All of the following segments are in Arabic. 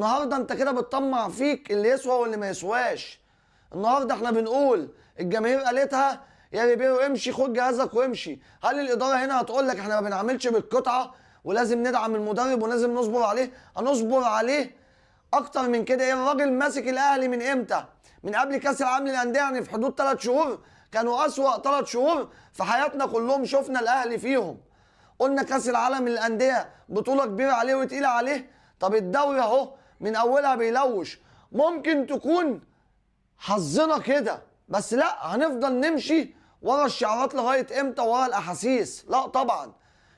النهارده انت كده بتطمع فيك اللي يسوى واللي ما يسواش. النهارده احنا بنقول الجماهير قالتها يا ريبيرو امشي، خد جهازك وامشي. هل الاداره هنا هتقول لك احنا ما بنعملش بالقطعه ولازم ندعم المدرب ولازم نصبر عليه؟ هنصبر عليه اكتر من كده ايه؟ الراجل ماسك الاهلي من امتى؟ من قبل كاس العالم للانديه، يعني في حدود 3 شهور. كانوا اسوأ 3 شهور في حياتنا كلهم شفنا الاهلي فيهم. قلنا كاس العالم للانديه بطوله كبيره عليه وتقيله عليه. طب الدوري اهو من اولها بيلوش. ممكن تكون حظنا كده، بس لا، هنفضل نمشي ورا الشعارات لغايه امتى؟ ورا الاحاسيس؟ لا طبعا.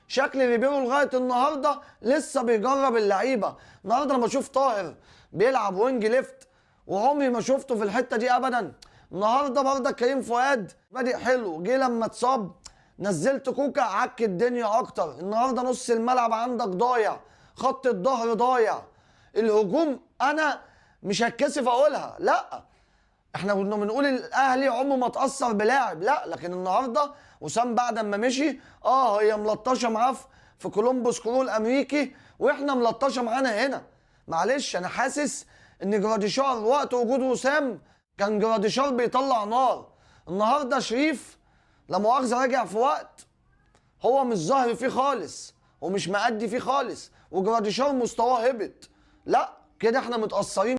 شكل ريبيرو لغايه النهارده لسه بيجرب اللعيبه. النهارده انا بشوف طاهر بيلعب وينج ليفت وعمري ما شفته في الحته دي ابدا. النهارده برضك كريم فؤاد بادئ حلو، جه لما اتصاب نزلت كوكا عك الدنيا اكتر. النهارده نص الملعب عندك ضايع، خط الظهر ضايع، الهجوم انا مش هتكسف اقولها، لا احنا كنا بنقول الاهلي عمره ما اتاثر بلاعب، لا، لكن النهارده وسام بعد ما مشي هي ملطشه معاه في كولومبوس كرو الامريكي، واحنا ملطشه معانا هنا. معلش انا حاسس ان جراديشار وقت وجود وسام كان جراديشار بيطلع نار. النهارده شريف لا مؤاخذه راجع في وقت هو مش ظاهر فيه خالص ومش مأدي فيه خالص، وجراديشار مستواه هبط. لا كده احنا متأثرين.